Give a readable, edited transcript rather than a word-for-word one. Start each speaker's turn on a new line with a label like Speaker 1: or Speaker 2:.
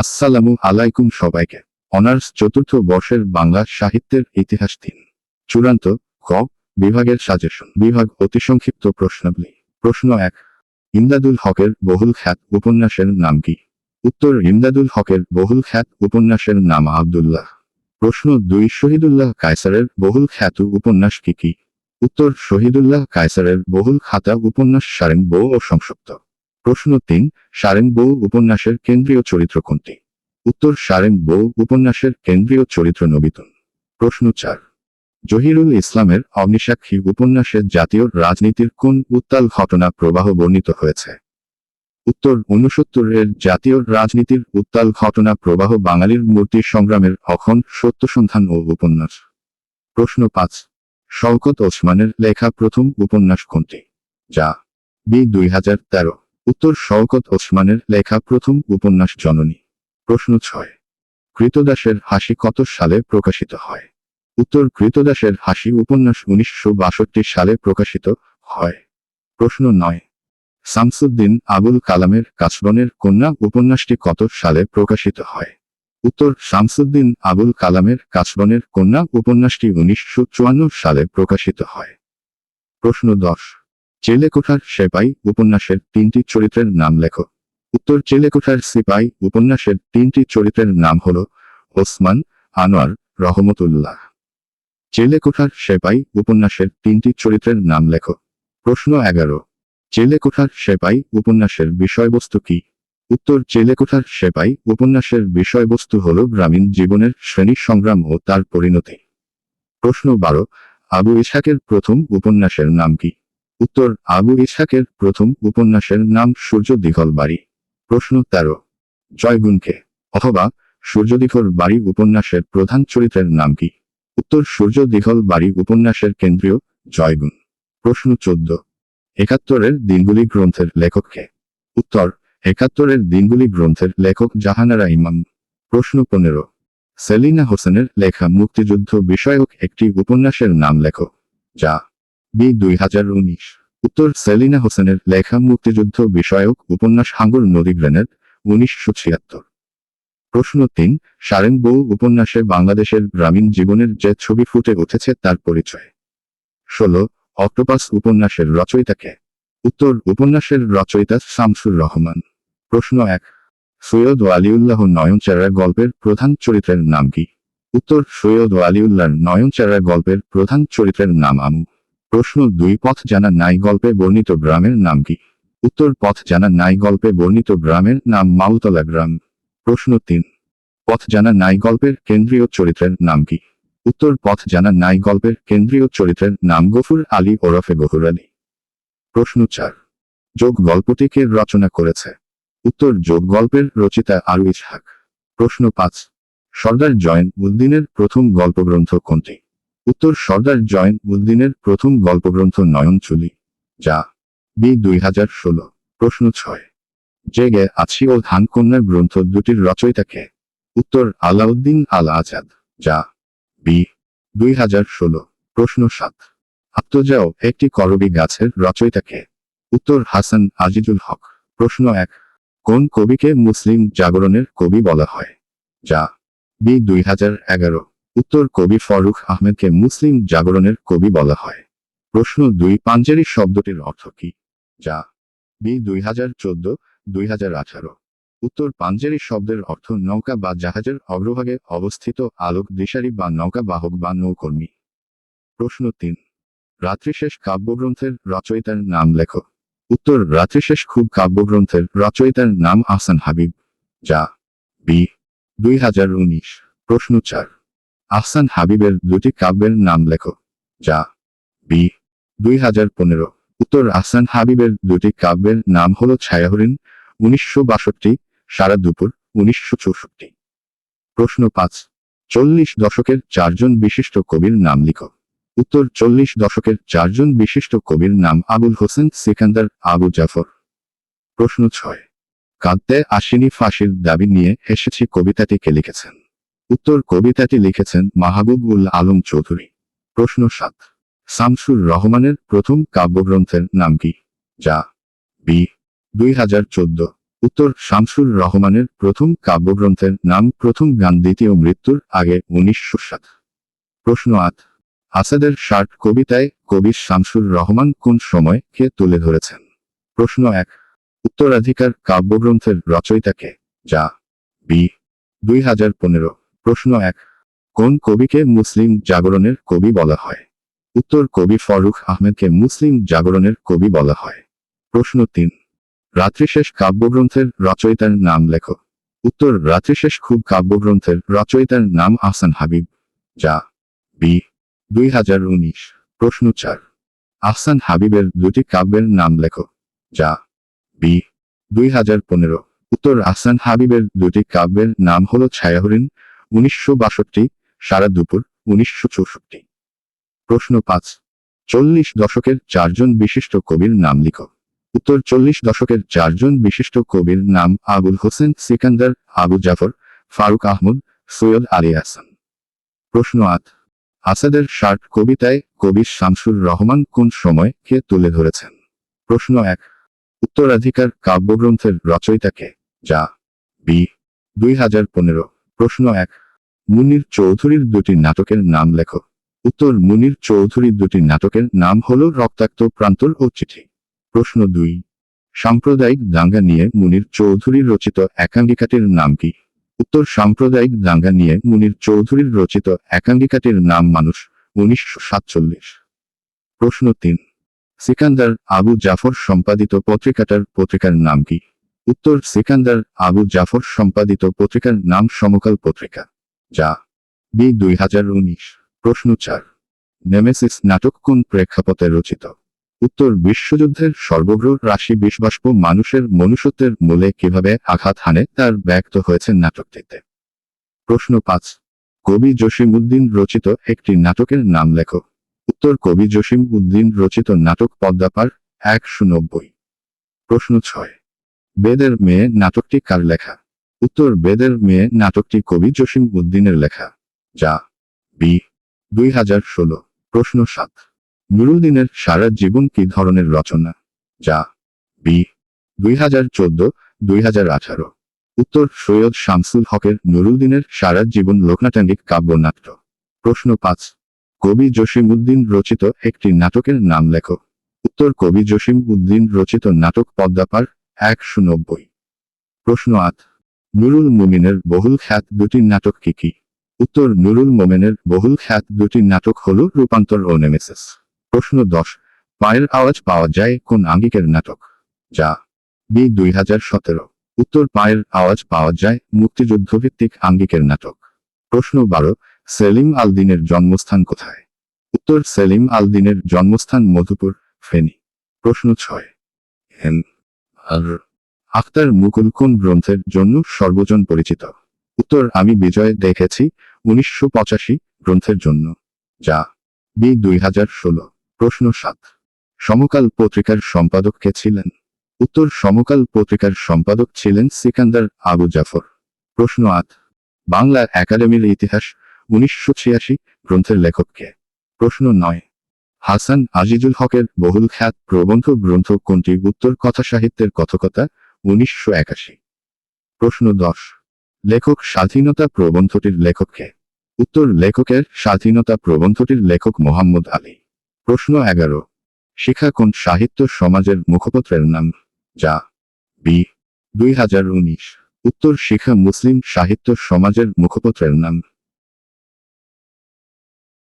Speaker 1: আসসালামু আলাইকুম সবাইকে। অনার্স চতুর্থ বর্ষের বাংলা সাহিত্যের ইতিহাস 3 চূড়ান্ত ক বিভাগের সাজেশন বিভাগ অতি সংক্ষিপ্ত প্রশ্নাবলী। প্রশ্ন 1, ইমদাদুল হকের বহুল খ্যাত উপন্যাসের নাম কি? উত্তর, ইমদাদুল হকের বহুল খ্যাত উপন্যাসের নাম আব্দুল্লাহ। প্রশ্ন 2, শহীদুল্লাহ কায়সারের বহুল খ্যাত উপন্যাস কি কি? উত্তর, শহীদুল্লাহ কায়সারের বহুল খ্যাত উপন্যাস সারেং বউ ও সংসপ্ত। প্রশ্ন 3, সারেং বউ উপন্যাসের কেন্দ্রীয় চরিত্র কোনটি? উত্তর, সারেং বউ উপন্যাসের কেন্দ্রীয় চরিত্র নবীতুন। প্রশ্ন 4, জহিরুল ইসলামের অগ্নিসাক্ষী উপন্যাসে জাতীয় রাজনীতির কোন উত্তাল ঘটনা প্রবাহ বর্ণিত হয়েছে? উত্তর, 69-এর জাতীয় রাজনীতির উত্তাল ঘটনা প্রবাহ বাঙালির মূর্তি সংগ্রামের অখণ্ড সত্যসন্ধান ও উপন্যাস। প্রশ্ন 5, শওকত ওসমানের লেখা প্রথম উপন্যাস কোনটি? যা বি 2013। উত্তর, শওকত ওসমানের লেখা প্রথম উপন্যাস জননী। প্রশ্ন 6, কৃতদাসের হাসি কত সালে প্রকাশিত হয়? উত্তর, কৃতদাসের হাসি উপন্যাস 1962 সালে প্রকাশিত হয়। প্রশ্ন 9, শামসুদ্দিন আবুল কালামের কাসবনের কন্যা উপন্যাসটি কত সালে প্রকাশিত হয়? উত্তর, শামসুদ্দিন আবুল কালামের কাসবনের কন্যা উপন্যাসটি 1954 সালে প্রকাশিত হয়। প্রশ্ন 10, চেলেকোঠার সেপাই উপন্যাসের 3টি চরিত্রের নাম লেখো। উত্তর, চেলেকোঠার সিপাই উপন্যাসের 3টি চরিত্রের নাম হল ওসমান, আনোয়ার, রহমতুল্লাহ। চেলেকোঠার সেপাই উপন্যাসের 3টি চরিত্রের নাম লেখো। প্রশ্ন 11, চেলেকোঠার সেপাই উপন্যাসের বিষয়বস্তু কি? উত্তর, চেলেকোঠার সেপাই উপন্যাসের বিষয়বস্তু হল গ্রামীণ জীবনের শ্রেণী সংগ্রাম ও তার পরিণতি। প্রশ্ন 12, আবু ইসহাকের প্রথম উপন্যাসের নাম কি? উত্তর, আবু ইসহাকের প্রথম উপন্যাসের নাম সূর্য দিঘল বাড়ি। প্রশ্ন 13, জয়গুণকে অথবা সূর্যদিঘল বাড়ি উপন্যাসের প্রধান চরিত্রের নাম কি? উত্তর, সূর্য দিঘল বাড়ি উপন্যাসের কেন্দ্রীয় জয়গুণ। প্রশ্ন 14, একাত্তরের দিনগুলি গ্রন্থের লেখক কে? উত্তর, একাত্তরের দিনগুলি গ্রন্থের লেখক জাহানারা ইমাম। প্রশ্ন 15, সেলিনা হোসেনের লেখা মুক্তিযুদ্ধ বিষয়ক একটি উপন্যাসের নাম লেখো। যা বি 2019। উত্তর, সেলিনা হোসেনের লেখা মুক্তিযুদ্ধ বিষয়ক উপন্যাস হাঙ্গর নদী গ্রেনেড 1976। প্রশ্ন 3, সারেং বউ উপন্যাসে বাংলাদেশের গ্রামীণ জীবনের যে ছবি ফুটে উঠেছে তার পরিচয়। 16, অক্টোপাস উপন্যাসের রচয়িতা কে? উত্তর, উপন্যাসের রচয়িতা শামসুর রহমান। প্রশ্ন 1, সৈয়দ ওয়ালিউল্লাহ নয়নচারা গল্পের প্রধান চরিত্রের নাম কি? উত্তর, সৈয়দ ওয়ালিউল্লাহর নয়নচারা গল্পের প্রধান চরিত্রের নাম আমু। প্রশ্ন 2, পথ জানা নাই গল্পে বর্ণিত গ্রামের নাম কি? উত্তর, পথ জানা নাই গল্পে বর্ণিত গ্রামের নাম মাউতলা গ্রাম। প্রশ্ন 3, পথ জানা নাই গল্পের কেন্দ্রীয় চরিত্রের নাম কি? উত্তর, পথ জানা নাই গল্পের কেন্দ্রীয় চরিত্রের নাম গফুর আলী ওরফে গফুর আলী। প্রশ্ন 4, যোগ গল্পটি কে রচনা করেছে? উত্তর, যোগ গল্পের রচিতা আরু ইসহাক। প্রশ্ন 5, সর্দার জয়েন উদ্দিনের প্রথম গল্পগ্রন্থ কোনটি? উত্তর, সর্দার জয়েন উদ্দিনের প্রথম গল্পগ্রন্থ নয়নচুলি। যা বি 2016। প্রশ্ন 6, জেগে আছি ও ধানকন্যা গ্রন্থ দুটির রচয়িতা কে? উত্তর, আলাউদ্দিন আল আজাদ। যা বি 2016। প্রশ্ন 7, আত্মজাও একটি করবি গাছের রচয়িতা কে? উত্তর, হাসান আজিজুল হক। প্রশ্ন 1, কোন কবিকে মুসলিম জাগরণের কবি বলা হয়? যা বি 2011। উত্তর, কবি ফরুখ আহমেদকে মুসলিম জাগরণের কবি বলা হয়। প্রশ্ন 2, পাঞ্জেরি শব্দটির অর্থ কি? যা বি 2014-2018। উত্তর, পাঞ্জেরি শব্দের অর্থ নৌকা বা জাহাজের অগ্রভাগে অবস্থিত আলোক দিশারি বা নৌকা বাহক বা নৌকর্মী। প্রশ্ন 3, রাত্রিশেষ কাব্যগ্রন্থের রচয়িতার নাম লেখো। উত্তর, রাত্রিশেষ খুব কাব্যগ্রন্থের রচয়িতার নাম আহসান হাবিব। যা বি 2019। প্রশ্ন 4, আহসান হাবিবের দুটি কাব্যের নাম লেখো। যা বি 2015। উত্তর, আহসান হাবিবের দুটি কাব্যের নাম হল ছায়াহরিণ 1962, সারা দুপুর 1964। প্রশ্ন 5, 40 দশকের 4 জন বিশিষ্ট কবির নাম লিখো। উত্তর, 40 দশকের 4 জন বিশিষ্ট কবির নাম আবুল হোসেন সিকান্দার, আবু জাফর। প্রশ্ন 6, কাঁদতে আসিনি ফাঁসির দাবি নিয়ে এসেছি কবিতাটি কে লিখেছেন? উত্তর, কবিতাটি লিখেছেন মাহবুব উল আলম চৌধুরী। প্রশ্ন 7, শামসুর রহমানের প্রথম কাব্যগ্রন্থের নাম কি? যা বি 2014। উত্তর শামসুর রহমানের প্রথম কাব্যগ্রন্থের নাম প্রথম গান দ্বিতীয় মৃত্যুর আগে 1907। প্রশ্ন 8, আসাদের ষাট কবিতায় কবি শামসুর রহমান কোন সময় কে তুলে ধরেছেন? প্রশ্ন 1, উত্তরাধিকার কাব্যগ্রন্থের রচয়িতাকে? যা বি 2015। প্রশ্ন 1, কোন কবিকে মুসলিম জাগরণের কবি বলা হয়? উত্তর কবি ফরুখ আহমেদকে মুসলিম জাগরণের কবি বলা হয়। প্রশ্ন 3, রাত্রিশেষ কাব্যগ্রন্থের রচয়িতার নাম লেখো। উত্তর রাত্রিশেষ খুব কাব্যগ্রন্থের রচয়িতার নাম আহসান হাবিব। যা বি 2019। প্রশ্ন 4, আহসান হাবিবের দুটি কাব্যের নাম লেখো। যা বি 2015। উত্তর আহসান হাবিবের দুটি কাব্যের নাম হল ছায়াহরিণ 1962, সারা দুপুর 1964। প্রশ্ন 5, 40 দশকের চারজন বিশিষ্ট কবির নাম লিখো। উত্তর 40 দশকের চারজন বিশিষ্ট কবির নাম আবুল হোসেন সিকান্দার, আবু জাফর, ফারুক আহমদ, সৈয়দ আলী হাসান। প্রশ্ন 8, আসাদের ষাট কবিতায় কবি শামসুর রহমান কোন সময় কে তুলে ধরেছেন? প্রশ্ন 1, উত্তরাধিকার কাব্যগ্রন্থের রচয়িতাকে? যা বি 2015। প্রশ্ন 1, মুনির চৌধুরীর দুটি নাটকের নাম লেখো। উত্তর মুনির চৌধুরীর দুটি নাটকের নাম হল রক্তাক্ত প্রান্তর ও চিঠি। প্রশ্ন 2, সাম্প্রদায়িক দাঙ্গা নিয়ে মুনির চৌধুরীর রচিত একাঙ্গিকাটির নাম কি? উত্তর সাম্প্রদায়িক দাঙ্গা নিয়ে মুনির চৌধুরীর রচিত একাঙ্গিকাটির নাম মানুষ 1947। প্রশ্ন 3, সিকান্দার আবু জাফর সম্পাদিত পত্রিকার নাম কি? উত্তর সিকান্দার আবু জাফর সম্পাদিত পত্রিকার নাম সমকাল পত্রিকা। যা বি 2019। প্রশ্ন 4, নেমেসিস নাটক কোন প্রেক্ষাপটে রচিত? উত্তর বিশ্বযুদ্ধের সর্বগ্র রাশি বিষবাষ্প মানুষের মনুষ্যত্বের মূলে কিভাবে আঘাত হানে তার ব্যক্ত হয়েছে নাটকটিতে। প্রশ্ন 5, কবি জসিম উদ্দিন রচিত একটি নাটকের নাম লেখো। উত্তর কবি জসিম উদ্দিন রচিত নাটক পদ্মাপার 190। প্রশ্ন 6, বেদের মেয়ে নাটকটি কার লেখা? উত্তর বেদের মেয়ে নাটকটি কবি জসিম উদ্দিনের লেখা। যা বি 2016। প্রশ্ন 7, নুরুদ্দিনের সারা জীবন কি ধরনের রচনা? যা বি 2014-2018। উত্তর সৈয়দ শামসুল হকের নুরুদ্দিনের সারা জীবন লোকনাট্যাঙ্গিক কাব্যনাট্য। প্রশ্ন 5, কবি জসিম উদ্দিন রচিত একটি নাটকের নাম লেখো। উত্তর কবি জসিম উদ্দিন রচিত নাটক পদ্মাপার 190। প্রশ্ন 8, নুরুল মুমিনের বহুল খ্যাত দুটি নাটক কি কি? উত্তর নুরুল মোমেনের বহুল খ্যাত দুটি নাটক হল রূপান্তর ও নেমেসিস। প্রশ্ন 10, পায়ের আওয়াজ পাওয়া যায় কোন আঙ্গিকের নাটক? যা বি 2017। উত্তর পায়ের আওয়াজ পাওয়া যায় মুক্তিযুদ্ধভিত্তিক আঙ্গিকের নাটক। প্রশ্ন 12, সেলিম আল দীনের জন্মস্থান কোথায়? উত্তর সেলিম আল দীনের জন্মস্থান মধুপুর, ফেনী। প্রশ্ন 6, এম আর আখতার মুকুল কোন গ্রন্থের জন্য সর্বজন পরিচিত? উত্তর আমি বিজয় দেখেছি 1985 গ্রন্থের জন্য। যা বি 2016। প্রশ্ন 7, সমকাল পত্রিকার সম্পাদক কে ছিলেন? উত্তর সমকাল পত্রিকার সম্পাদক ছিলেন সিকান্দার আবু জাফর। প্রশ্ন 8, বাংলা একাডেমির ইতিহাস 1986 গ্রন্থের লেখক কে? প্রশ্ন 9, হাসান আজিজুল হকের বহুল খ্যাত প্রবন্ধ গ্রন্থ কোনটি? উত্তর কথাসাহিত্যের কথকতা 1981। প্রশ্ন 10, লেখক স্বাধীনতা প্রবন্ধটির লেখক কে? উত্তর লেখকের স্বাধীনতা প্রবন্ধটির লেখক মোহাম্মদ আলী। প্রশ্ন 11, শিখা কোন সাহিত্য সমাজের মুখপত্রের নাম? যা বি 2019। উত্তর শিখা মুসলিম সাহিত্য সমাজের মুখপত্রের নাম।